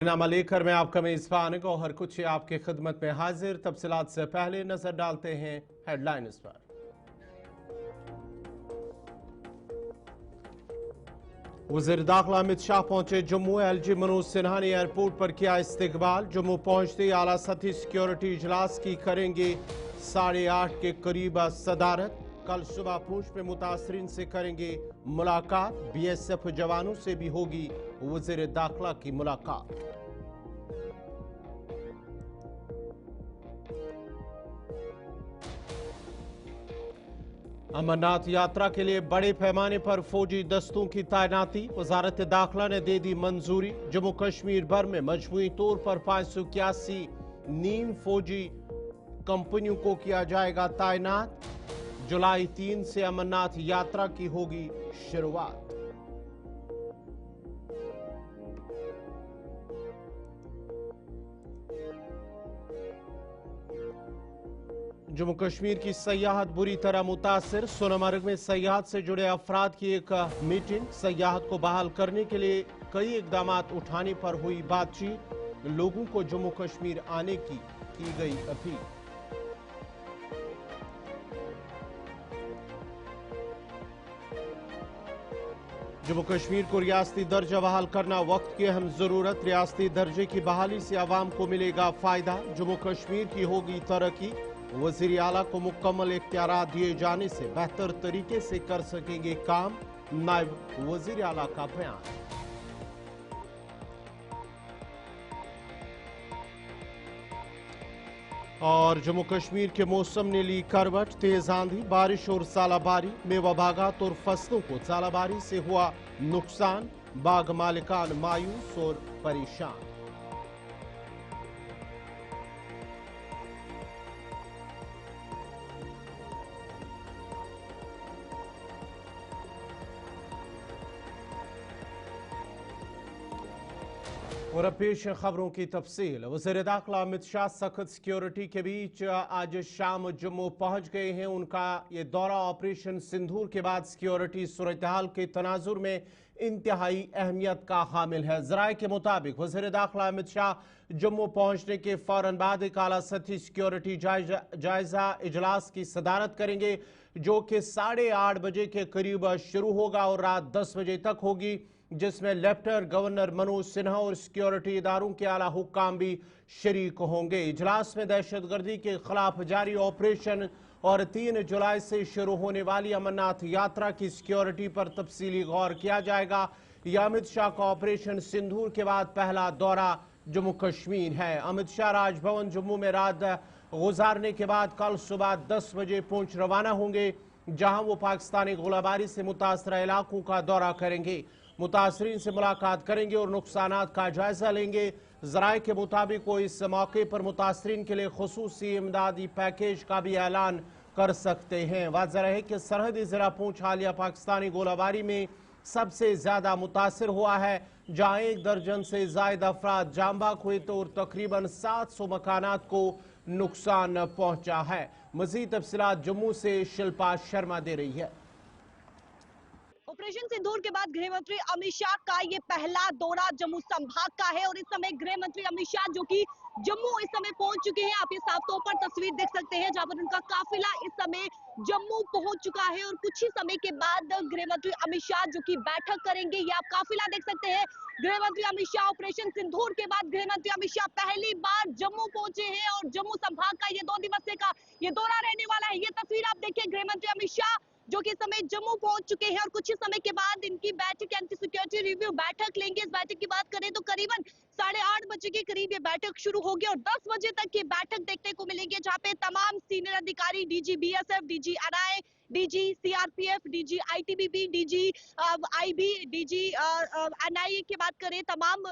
नामा लेकर मैं आपका मेज़बान गौहर कुछ आपके खिदमत में हाजिर। तफसीलात से पहले नजर डालते हैं हेडलाइंस पर। वज़ीर दाखिला अमित शाह पहुंचे जम्मू। LG मनोज सिन्हा ने एयरपोर्ट पर किया इस्तकबाल। जम्मू पहुंचते ही आला सतही सिक्योरिटी इजलास की करेंगे 8:30 के करीब सदारत। कल सुबह पूंछ में मुतासरीन से करेंगे मुलाकात। BSF जवानों से भी होगी वज़ीर दाखिला की मुलाकात। अमरनाथ यात्रा के लिए बड़े पैमाने पर फौजी दस्तों की तैनाती। वजारत दाखिला ने दे दी मंजूरी। जम्मू कश्मीर भर में मजमूई तौर पर 581 नीम फौजी कंपनियों को किया जाएगा तैनात। जुलाई 3 से अमरनाथ यात्रा की होगी शुरुआत। जम्मू कश्मीर की सयाहत बुरी तरह मुतासिर। सोनमर्ग में सयाहत से जुड़े अफराद की एक मीटिंग। सयाहत को बहाल करने के लिए कई इकदाम उठाने पर हुई बातचीत। लोगों को जम्मू कश्मीर आने की गई अपील। जम्मू कश्मीर को रियासती दर्जा बहाल करना वक्त की अहम जरूरत। रियासती दर्जे की बहाली से आवाम को मिलेगा फायदा। जम्मू कश्मीर की होगी तरक्की। वज़ीर आला को मुकम्मल इख्तियारात दिए जाने से बेहतर तरीके से कर सकेंगे काम। नायब वज़ीर आला का बयान। और जम्मू कश्मीर के मौसम ने ली करवट। तेज आंधी, बारिश और सालाबारी। मेवा बागात और फसलों को सालाबारी से हुआ नुकसान। बाग मालिकान मायूस और परेशान। और अब पेश खबरों की तफसील। वज़ीर दाखिला अमित शाह सख्त सिक्योरिटी के बीच आज शाम जम्मू पहुंच गए हैं। उनका ये दौरा ऑपरेशन सिंदूर के बाद सिक्योरिटी सूरत-ए-हाल के तनाजुर में इंतहाई अहमियत का हामिल है। ज़राए के मुताबिक वज़ीर दाखिला अमित शाह जम्मू पहुंचने के फौरन बाद एक आला सतही सिक्योरिटी जायजा इजलास की सदारत करेंगे, जो कि 8:30 बजे के करीब शुरू होगा और रात 10 बजे तक होगी, जिसमें लेफ्टिनेंट गवर्नर मनोज सिन्हा और सिक्योरिटी इदारों के आला हुक्काम भी शरीक होंगे। इजलास में दहशतगर्दी के खिलाफ जारी ऑपरेशन और 3 जुलाई से शुरू होने वाली अमरनाथ यात्रा की सिक्योरिटी पर तफसीली गौर किया जाएगा। यह अमित शाह का ऑपरेशन सिंदूर के बाद पहला दौरा जम्मू कश्मीर है। अमित शाह राजभवन जम्मू में रात गुजारने के बाद कल सुबह 10 बजे पूंछ रवाना होंगे, जहां वो पाकिस्तानी गोलाबारी से मुतासरा इलाकों का दौरा करेंगे, मुतासरीन से मुलाकात करेंगे और नुकसानात का जायजा लेंगे। ज़राए के मुताबिक वो इस मौके पर मुतासरीन के लिए खुसूसी इमदादी पैकेज का भी ऐलान कर सकते हैं। वाज़ेह है कि सरहदी ज़िला पूंछ हालिया पाकिस्तानी गोलाबारी में सबसे ज्यादा मुतासर हुआ है, जहां 1 दर्जन से ज्यादा अफराद जाम बाक हुए तो और तकरीबन 700 मकानात को नुकसान पहुंचा है। मजीद तफसीलात जम्मू से शिल्पा शर्मा दे रही है। ऑपरेशन सिंदूर के बाद गृह मंत्री अमित शाह का ये पहला दौरा जम्मू संभाग का है और इस समय गृह मंत्री अमित शाह जो कि जम्मू इस समय पहुंच चुके हैं। आप ये साफ तौर पर तस्वीर देख सकते हैं जहां पर उनका काफिला इस समय जम्मू पहुंच चुका है और कुछ ही समय के बाद गृह मंत्री अमित शाह जो कि बैठक करेंगे। ये आप काफिला देख सकते हैं। गृह मंत्री अमित शाह ऑपरेशन सिंदूर के बाद गृह मंत्री अमित शाह पहली बार जम्मू पहुंचे हैं और जम्मू संभाग का ये 2 दिवसीय का ये दौरा रहने वाला है। ये तस्वीर आप देखिए, गृह मंत्री अमित शाह जो कि इस समय जम्मू पहुंच चुके हैं और कुछ ही समय के बाद इनकी बैठक यानी सिक्योरिटी रिव्यू बैठक लेंगे। इस बैठक की बात करें तो करीबन 8:30 बजे के करीब ये बैठक शुरू होगी और 10 बजे तक ये बैठक देखने को मिलेगी, जहां पे तमाम सीनियर अधिकारी DG BSF, DG NI, DG CRPF, DG ITBP, DG IB, DG NIA की बात करें, तमाम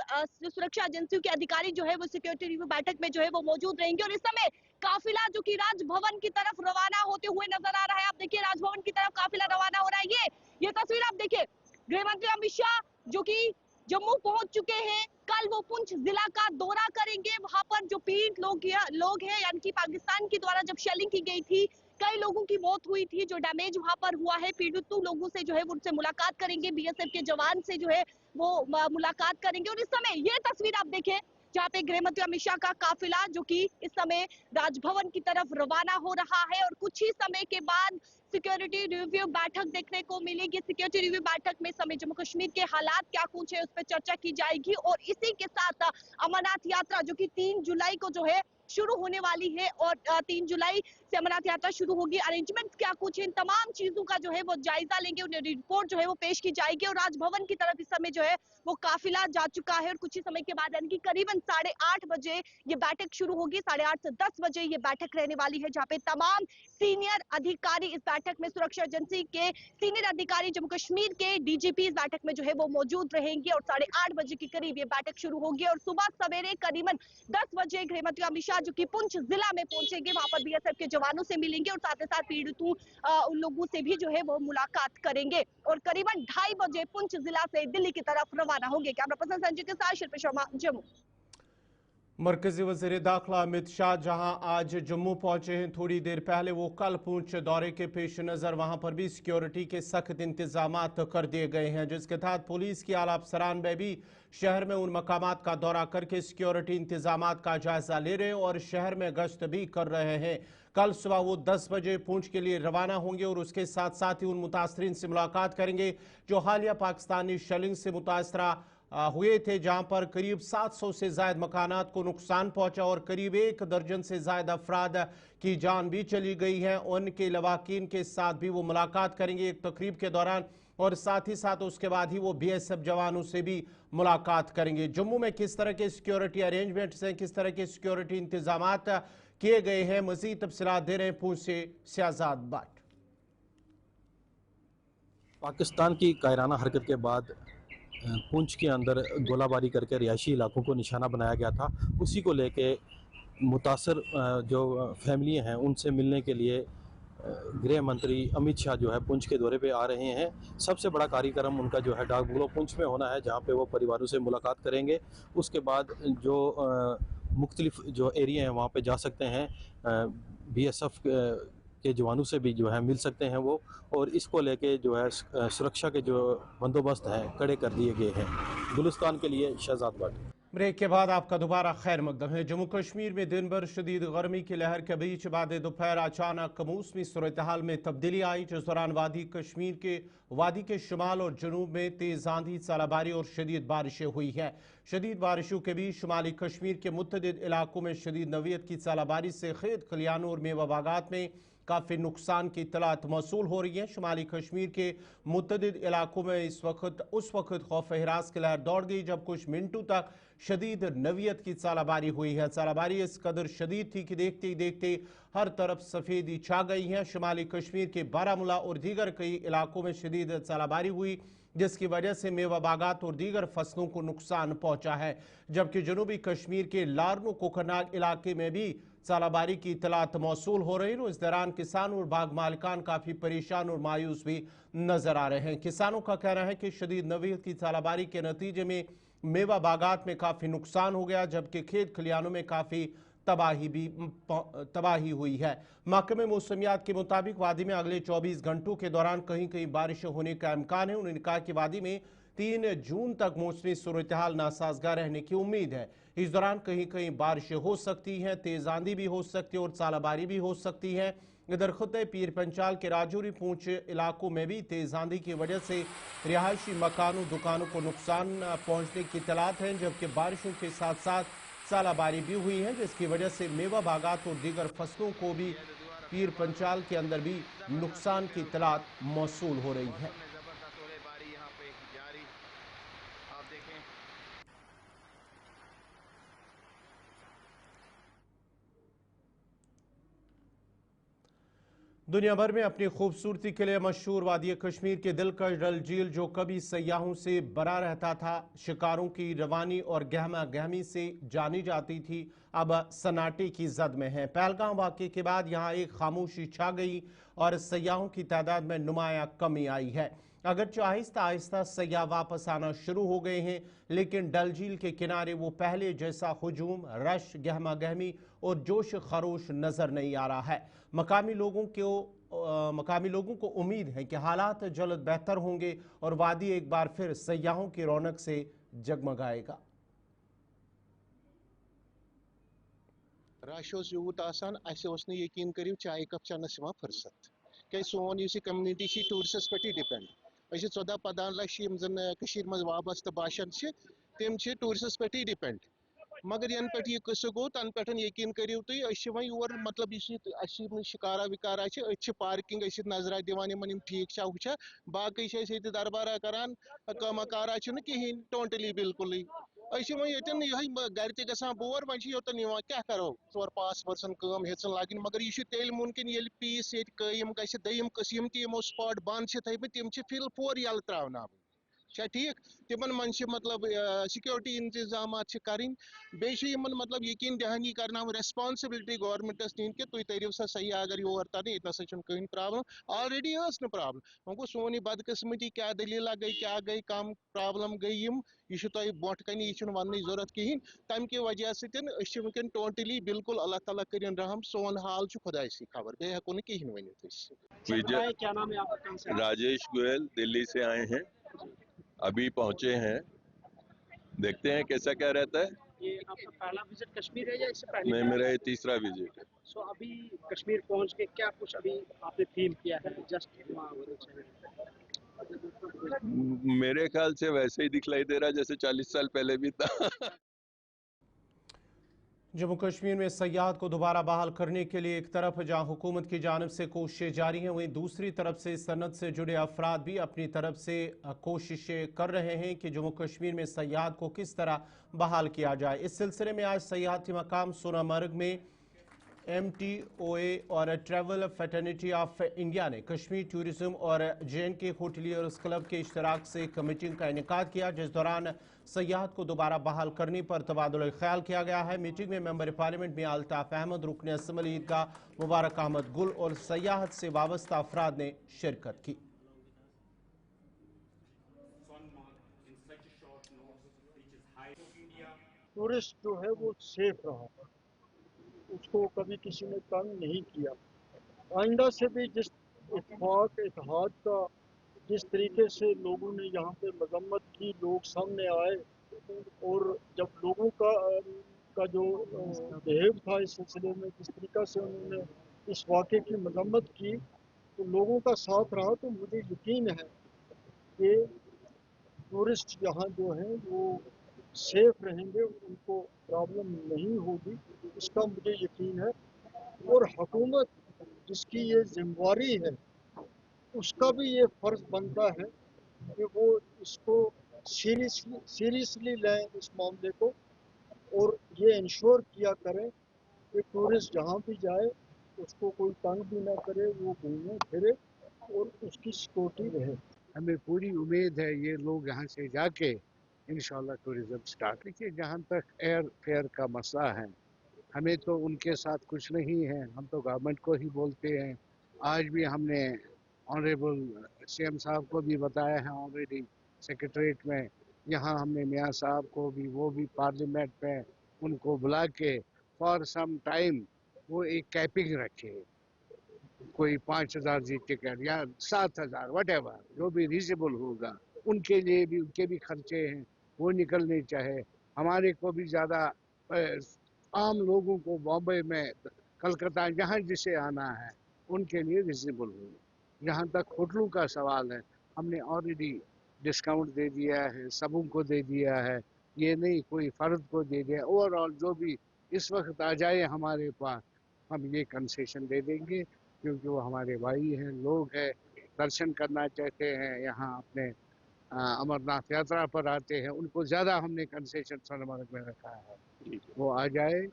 सुरक्षा एजेंसियों के अधिकारी जो है वो सिक्योरिटी रिव्यू बैठक में जो है वो मौजूद रहेंगे। और इस समय काफिला जो कि राजभवन की तरफ रवाना होते हुए नजर आ रहा है। आप देखिए राजभवन की तरफ काफिला रवाना हो रहा है। ये तस्वीर आप देखिए, गृह मंत्री अमित शाह जो कि जम्मू पहुंच चुके हैं। कल वो पुंछ जिला का दौरा करेंगे। वहां पर जो पीड़ित लोग हैं यानी कि पाकिस्तान के द्वारा जब शेलिंग की गई थी कई लोगों की मौत हुई थी, जो डैमेज वहां पर हुआ है, पीड़ितों लोगों से जो है वो उनसे मुलाकात करेंगे, बीएसएफ के जवान से जो है वो मुलाकात करेंगे। और इस समय ये तस्वीर आप देखें जहाँ पे गृह मंत्री अमित शाह का काफिला जो कि इस समय राजभवन की तरफ रवाना हो रहा है, और कुछ ही समय के बाद सिक्योरिटी रिव्यू बैठक देखने को मिलेगी। सिक्योरिटी रिव्यू बैठक में समय जम्मू कश्मीर के हालात क्या कुछ है उस पर चर्चा की जाएगी, और इसी के साथ अमरनाथ यात्रा जो कि 3 जुलाई को जो है शुरू होने वाली है, और 3 जुलाई से अमरनाथ यात्रा शुरू होगी। अरेंजमेंट क्या कुछ है, इन तमाम चीजों का जो है वो जायजा लेंगे, उन्हें रिपोर्ट जो है वो पेश की जाएगी। और राजभवन की तरफ इस समय जो है वो काफिला जा चुका है, और कुछ ही समय के बाद यानी कि करीबन 8:30 बजे ये बैठक शुरू होगी। 8:30 से 10 बजे ये बैठक रहने वाली है, जहाँ पे तमाम सीनियर अधिकारी इस बैठक में, सुरक्षा एजेंसी के सीनियर अधिकारी, जम्मू कश्मीर के डीजीपी इस बैठक में जो है वो मौजूद रहेंगे। और 8:30 बजे के करीब ये बैठक शुरू होगी, और सुबह सवेरे करीबन 10 बजे गृह मंत्री अमित शाह जो कि पुंछ जिला में पहुंचेंगे, वहां पर बीएसएफ के जवानों से मिलेंगे, और साथ ही साथ पीड़ितों उन लोगों से भी जो है वो मुलाकात करेंगे, और करीबन 2:30 बजे पुंछ जिला से दिल्ली की तरफ रवाना होंगे। कैमरा पर्सन संजय के साथ शिल्पी शर्मा, जम्मू। मरकजी वज़ीर दाखिला अमित शाह जहां आज जम्मू पहुंचे हैं, थोड़ी देर पहले वो कल पुंछ दौरे के पेश नज़र वहां पर भी सिक्योरिटी के सख्त इंतजामात कर दिए गए हैं, जिसके तहत पुलिस की आला अफसरान में भी शहर में उन मकामात का दौरा करके सिक्योरिटी इंतजामात का जायजा ले रहे हैं और शहर में गश्त भी कर रहे हैं। कल सुबह वो 10 बजे पुंछ के लिए रवाना होंगे और उसके साथ साथ ही उन मुतासरीन से मुलाकात करेंगे जो हालिया पाकिस्तानी शेलिंग से मुतासरा हुए थे, जहां पर करीब 700 से ज्यादा मकानात को नुकसान पहुंचा और करीब 1 दर्जन से ज्यादा अफराद की जान भी चली गई है। उनके लवाकिन के साथ भी वो मुलाकात करेंगे एक तकरीब के दौरान, और साथ ही साथ उसके बाद ही वो बीएसएफ जवानों से भी मुलाकात करेंगे। जम्मू में किस तरह के सिक्योरिटी अरेंजमेंट्स हैं, किस तरह के सिक्योरिटी इंतजामात किए गए हैं, मजीद तफसीलात दे रहे हैं पुंछ से शहजाद भट्ट। पाकिस्तान की कायराना हरकत के बाद पुंछ के अंदर गोलाबारी करके रिहायशी इलाकों को निशाना बनाया गया था, उसी को लेके मुतासर जो फैमिली हैं उनसे मिलने के लिए गृह मंत्री अमित शाह जो है पुंछ के दौरे पे आ रहे हैं। सबसे बड़ा कार्यक्रम उनका जो है डाक बंगलो पुंछ में होना है, जहाँ पे वो परिवारों से मुलाकात करेंगे। उसके बाद जो मुख्तलिफ जो एरिया हैं वहाँ पे जा सकते हैं, बीएसएफ के जवानों से भी जो है मिल सकते हैं वो, और इसको लेके जो है सुरक्षा के जो बंदोबस्त हैं कड़े कर दिए गए हैं। गुलिस्तान के लिए शहजाद भट्ट। ब्रेक के बाद आपका दोबारा खैर मकदम है। जम्मू कश्मीर में दिन भर शदीद गर्मी की लहर के बीच बाद दोपहर अचानक मौसमी सूरत हाल में तब्दीली आई, जिस दौरान वादी के शुमाल और जनूब में तेज आंधी, सालाबारी और शदीद बारिशें हुई हैं। शदीद बारिशों के बीच शुमाली कश्मीर के मुतअद्दिद इलाकों में शदीद नौयत की सालाबारी से खेत खलियानों और मेवा बागात में काफ़ी नुकसान की इतलात मौसूल हो रही है। शुमाली कश्मीर के मुतअद्दिद इलाकों में उस वक्त खौफ हिरास की लहर दौड़ गई जब कुछ मिनटों तक शदीद नवियत की सालाबारी हुई है। सालाबारी इस कदर शदीद थी कि देखते ही देखते हर तरफ सफ़ेदी छा गई है। शुमाली कश्मीर के बारामूला और दीगर कई इलाकों में शदीद सालाबारी हुई, जिसकी वजह से मेवा बागात और दीगर फसलों को नुकसान पहुंचा है, जबकि जनूबी कश्मीर के लारनो कोकरनाग इलाके में भी सालाबारी की इतलात मौसूल हो रही है। इस दौरान किसान और बाग मालिकान काफ़ी परेशान और मायूस भी नजर आ रहे हैं। किसानों का कहना है कि शदीद नवीयत की सालाबारी के नतीजे में मेवा बागात में काफ़ी नुकसान हो गया, जबकि खेत खलियानों में काफ़ी तबाही हुई है। महकमे मौसमियात के मुताबिक वादी में अगले 24 घंटों के दौरान कहीं कहीं बारिश होने का इम्कान है। उन्होंने कहा कि वादी में 3 जून तक मौसमी सूरत हाल नासाजगार रहने की उम्मीद है। इस दौरान कहीं कहीं बारिशें हो सकती हैं, तेज आंधी भी हो सकती है और सालाबारी भी हो सकती है। इधर खुदे पीर पंचाल के राजौरी पूंछ इलाकों में भी तेज आंधी की वजह से रिहायशी मकानों दुकानों को नुकसान पहुंचने की इतलात हैं, जबकि बारिशों के साथ साथ सालाबारी भी हुई है, जिसकी वजह से मेवा बागात और दीगर फसलों को भी पीर पंचाल के अंदर भी नुकसान की इतलात मौसूल हो रही है। दुनिया भर में अपनी खूबसूरती के लिए मशहूर वादी कश्मीर के दिलकश डल झील, जो कभी सयाहों से भरा रहता था, शिकारों की रवानी और गहमा गहमी से जानी जाती थी, अब सन्नाटे की जद में है। पहलगाम वाक़े के बाद यहाँ एक खामोशी छा गई और सयाहों की तादाद में नुमाया कमी आई है। अगरचे आहिस्ता आहिस्ता सयाह वापस आना शुरू हो गए हैं, लेकिन डल झील के किनारे वो पहले जैसा हुजूम, रश, गहमा गहमी और जोश खरोश नजर नहीं आ रहा है। मकामी लोगों को उम्मीद है कि हालात जल्द बेहतर होंगे और वादी एक बार फिर सयाहों की रौनक से जगमगाएगा। रश यूत यकीन करो चाय कप चनस फुर्सत क्या सोन कम्युनिटी टूरिस्टस पे डिपेंड 14-15 लाख मज वाबस्त बाशन तम टूरिस्टस पे डिपेंड मगर यन पे यह किस्सा गो तन पे यकीन करो तुम वो योर मतलब शिकारा विकारा पार्किंग नजरा दिवान ठीक वुचा बाकी दरबारा करान कमाकारा कहें टोटली बिल्कुल यन गर त बोर वो योतन क्या करो 4-5 पर्सन कम हेचन लगन मगर यह तेल मुमकिन ये पीस ये कयम गम कस्म तमो स्पॉट बंद थमित तम फिल पोर यल त्रावन ठीक तिमन मन मतलब सिक्योरिटी इंतजाम करें बेन मतलब यकीन दहानी करना रेस्पॉन्सिबिलिटी गवर्नमेंटस नीन कि तुम तरीव सा सही अगर योर तरह ये नसा कहीं प्रॉब्लम ऑलरेडी प्रॉब्लम वो गो सोन यह बदकिस्मती क्या दलीला गई क्या गई कम प्रॉब्लम गई यह तुम ब्रोट कन यह वन जरूरत कहें तम कि वजह सत्न टोटली बिल्कुल अल्लाह ताला करिन रहम सोन हाल खुदाई सी खबर बे हेको कहें वन क्या नाम है आपका? राजेश गोयल दिल्ली से आए हैं, अभी पहुंचे हैं, देखते हैं कैसा क्या रहता है। ये आपका पहला विजिट कश्मीर है या इससे पहले? मेरा ये तीसरा विजिट है। सो अभी कश्मीर पहुंच के क्या कुछ अभी आपने फील किया है जस्ट मेरे ख्याल से वैसे ही दिखलाई दे रहा है जैसे 40 साल पहले भी था। जम्मू कश्मीर में सयाहत को दोबारा बहाल करने के लिए एक तरफ जहां हुकूमत की जानिब से कोशिशें जारी हैं, वहीं दूसरी तरफ से सनत से जुड़े अफराद भी अपनी तरफ से कोशिशें कर रहे हैं कि जम्मू कश्मीर में सयाहत को किस तरह बहाल किया जाए। इस सिलसिले में आज सयाहती मकाम सोनामर्ग में MTOA और ट्रैवल फेटर्निटी ऑफ इंडिया ने कश्मीर टूरिज्म और JNK होटलियर्स क्लब के इश्तराक से एक मीटिंग का इनेकाद किया, जिस दौरान सयाहत को दोबारा बहाल करने पर तबादुल ख्याल किया गया है। मीटिंग में मेंबर पार्लियामेंट में अल्ताफ अहमद, रुकन असम्बली ईदगाह मुबारक अहमद गुल और सयाहत से वाबस्ता अफराद ने शिरकत की। टूरिस्ट जो है वो सेफ रहा, उसको कभी किसी ने तंग नहीं किया। आइंदा से भी जिस इत्तेहाद का जिस तरीके से लोगों ने यहाँ पे मजम्मत की, लोग सामने आए और जब लोगों का जो बिहेव था इस सिलसिले में, जिस तरीक़ा से उन्होंने इस वाक़े की मजम्मत की, तो लोगों का साथ रहा, तो मुझे यकीन है कि टूरिस्ट यहाँ जो हैं वो सेफ रहेंगे, उनको प्रॉब्लम नहीं होगी, इसका मुझे यकीन है। और हुकूमत जिसकी ये जिम्मेवारी है उसका भी ये फ़र्ज़ बनता है कि वो इसको सीरियसली लें इस मामले को और ये इंश्योर किया करें कि टूरिस्ट जहाँ भी जाए उसको कोई तंग भी ना करे, वो घूमे फिरे और उसकी सिक्योरिटी रहे। हमें पूरी उम्मीद है ये लोग यहाँ से जाके इंशाल्लाह टूरिज़्म स्टार्ट। देखिए जहाँ तक एयर फेयर का मसला है, हमें तो उनके साथ कुछ नहीं है, हम तो गवर्नमेंट को ही बोलते हैं। आज भी हमने ऑनरेबल CM साहब को भी बताया है ऑलरेडी सेक्रेटरीट में, यहाँ हमने मियाँ साहब को भी, वो भी पार्लियामेंट में उनको बुला के फॉर सम टाइम वो एक कैपिंग रखे, कोई 5,000 जी टिकट या 7,000 वटेवर जो भी रीजनेबल होगा, उनके लिए भी उनके भी खर्चे हैं वो निकलने चाहे। हमारे को भी ज़्यादा आम लोगों को बॉम्बे में, कलकत्ता, जहाँ जिसे आना है उनके लिए रीजनेबल हो। जहाँ तक होटलों का सवाल है, हमने ऑलरेडी डिस्काउंट दे दिया है, सबों को दे दिया है, ये नहीं कोई फ़र्द को दे दिया। ओवरऑल जो भी इस वक्त आ जाए हमारे पास, हम ये कंसेशन दे देंगे, क्योंकि वो हमारे भाई हैं, लोग हैं, दर्शन करना चाहते हैं, यहाँ अपने अमरनाथ यात्रा पर आते हैं, उनको ज़्यादा हमने कंसेशन सोनमर्ग में रखा है। वो आ जाए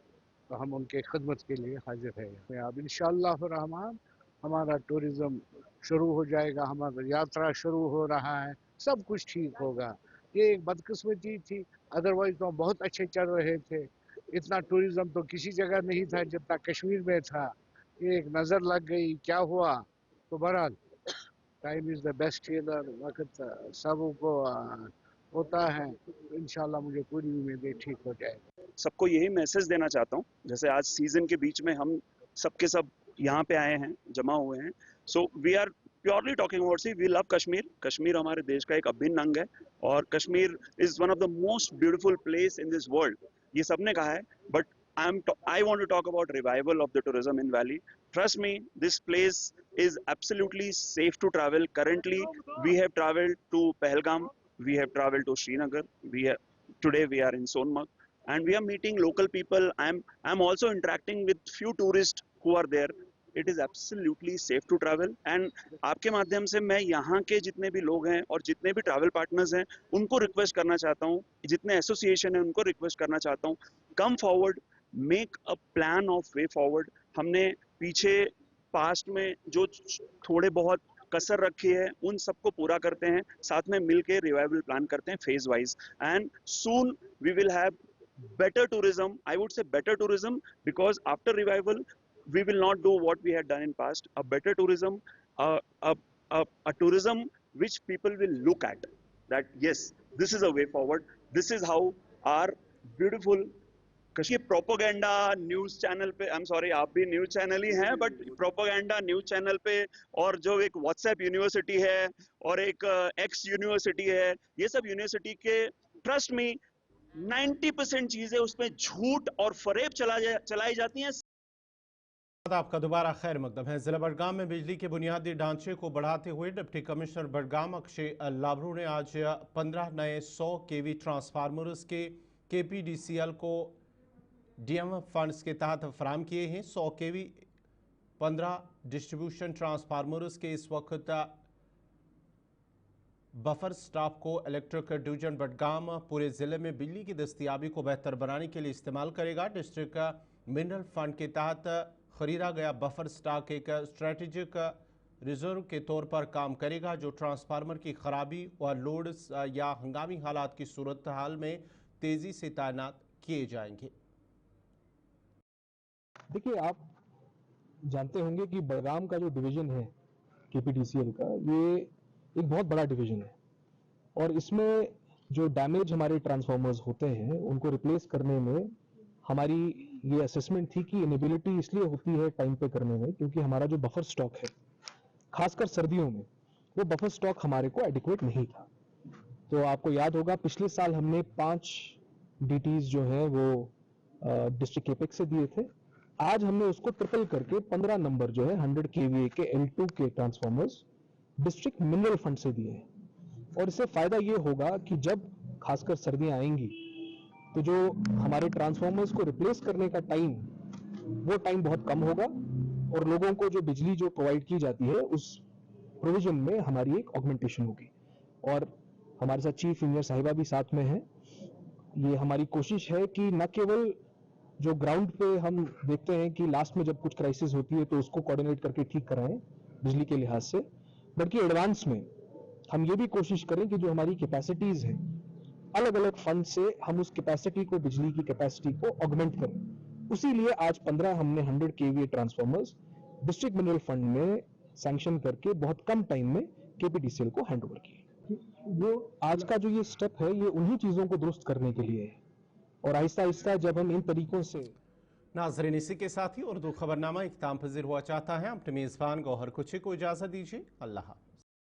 तो हम उनके खिदमत के लिए हाजिर है। अब इंशाअल्लाह रहमान हमारा टूरिज़्म शुरू हो जाएगा, हमारा यात्रा शुरू हो रहा है, सब कुछ ठीक होगा। ये एक बदकिस्मती थी, अदरवाइज तो बहुत अच्छे चल रहे थे। इतना टूरिज़्म तो किसी जगह नहीं था जितना कश्मीर में था। ये एक नज़र लग गई, क्या हुआ, तो बहरहाल time is the best healer, वक्त सबों को होता है, इंशाल्लाह मुझे पूरी उम्मीद है ठीक हो जाए। सबको यही मैसेज देना चाहता हूँ, जैसे आज सीजन के बीच में हम सबके सब यहाँ पे आए हैं, जमा हुए हैं, so we are purely talking about see we love Kashmir. Kashmir हमारे देश का एक अभिन्न अंग है और Kashmir is one of the most beautiful place in this world, ये सबने कहा है, but I want to talk about revival of the tourism in Valley. Trust me, this place is absolutely safe to travel. Currently, we have traveled to Pahalgam, we have traveled to Srinagar, today we are in Sonmarg, and we are meeting local people. I'm also interacting with few tourists who are there. It is absolutely safe to travel. And आपके माध्यम से मैं यहाँ के जितने भी लोग हैं और जितने भी ट्रैवल पार्टनर्स हैं उनको रिक्वेस्ट करना चाहता हूँ, जितने एसोसिएशन हैं उनको रिक्वेस्ट करना चाहता हूँ, come forward, make a plan of way forward. हमने पीछे पास्ट में जो थोड़े बहुत कसर रखी है उन सबको पूरा करते हैं, साथ में मिलके रिवाइवल प्लान करते हैं phase wise, and soon we will have better tourism. I would say better tourism, because after revival we will not do what we had done in past. A better tourism, a tourism which people will look at, that yes, this is a way forward, this is how our beautiful Kashmir propaganda news channel पे, I am sorry आप भी news channel ही हैं, but propaganda news channel पे और जो एक WhatsApp university है और एक एक्स यूनिवर्सिटी है, ये सब यूनिवर्सिटी के ट्रस्ट में 90% चीजें उसमें झूठ और फरेब चलाई जाती हैं। आपका दोबारा खैर मकदम है। जिला बडगाम में बिजली के बुनियादी ढांचे को बढ़ाते हुए डिप्टी कमिश्नर बडगाम अक्षय लाभरू ने आज 15 नए 100 केवी ट्रांसफार्मर्स के KPDCL को DMF फंड्स के तहत फराम किए हैं। 100 केवी 15 डिस्ट्रीब्यूशन ट्रांसफार्मर्स के इस वक्त बफर स्टॉक को इलेक्ट्रिक डिवीजन बडगाम पूरे ज़िले में बिजली की दस्तियाबी को बेहतर बनाने के लिए इस्तेमाल करेगा। डिस्ट्रिक्ट मिनरल फंड के तहत खरीदा गया बफर स्टॉक एक स्ट्रेटेजिक रिजर्व के तौर पर काम करेगा, जो ट्रांसफार्मर की खराबी और लोड या हंगामी हालात की सूरत हाल में तेज़ी से तैनात किए जाएंगे। देखिए, आप जानते होंगे कि बडगाम का जो डिवीजन है KPDCL का, ये एक बहुत बड़ा डिवीजन है और इसमें जो डैमेज हमारे ट्रांसफार्मर्स होते हैं उनको रिप्लेस करने में हमारी ये असेसमेंट थी कि इनेबिलिटी इसलिए होती है टाइम पे करने में क्योंकि हमारा जो बफर स्टॉक है, खासकर सर्दियों में, वो बफर स्टॉक हमारे को एडिक्वेट नहीं था। तो आपको याद होगा पिछले साल हमने 5 DTs जो है वो डिस्ट्रिक्ट केपेक्स से दिए थे। आज हमने उसको ट्रिपल करके 15 नंबर जो है 100 kVA के L2 के ट्रांसफार्मर्स डिस्ट्रिक्ट मिनरल फंड से दिए हैं। और इससे फायदा ये होगा कि जब खासकर सर्दियां आएंगी तो जो हमारे ट्रांसफार्मर्स को रिप्लेस करने का टाइम, वो टाइम बहुत कम होगा और लोगों को जो बिजली जो प्रोवाइड की जाती है उस प्रोविजन में हमारी एक ऑगमेंटेशन होगी। और हमारे साथ चीफ इंजीनियर साहिबा भी साथ में है। ये हमारी कोशिश है कि न केवल जो ग्राउंड पे हम देखते हैं कि लास्ट में जब कुछ क्राइसिस होती है तो उसको कोऑर्डिनेट करके ठीक कराएं बिजली के लिहाज से, बल्कि एडवांस में हम ये भी कोशिश करें कि जो हमारी कैपेसिटीज हैं अलग अलग फंड से हम उस कैपेसिटी को, बिजली की कैपेसिटी को ऑगमेंट करें। उसी लिए आज 15 हमने 100 kVA transformers district mineral fund में सैंक्शन करके बहुत कम टाइम में KPDCL को हैंड ओवर किए। वो आज का जो ये स्टेप है ये उन्हीं चीजों को दुरुस्त करने के लिए है और आहिस्ता आहिस्ता जब हम इन तरीकों से। नाज़रीन, इसी के साथ ही उर्दू खबरनामा इख्तिताम पज़ीर हुआ चाहता है। अपने मेज़बान गौहर कुची को इजाज़त दीजिए। अल्लाह।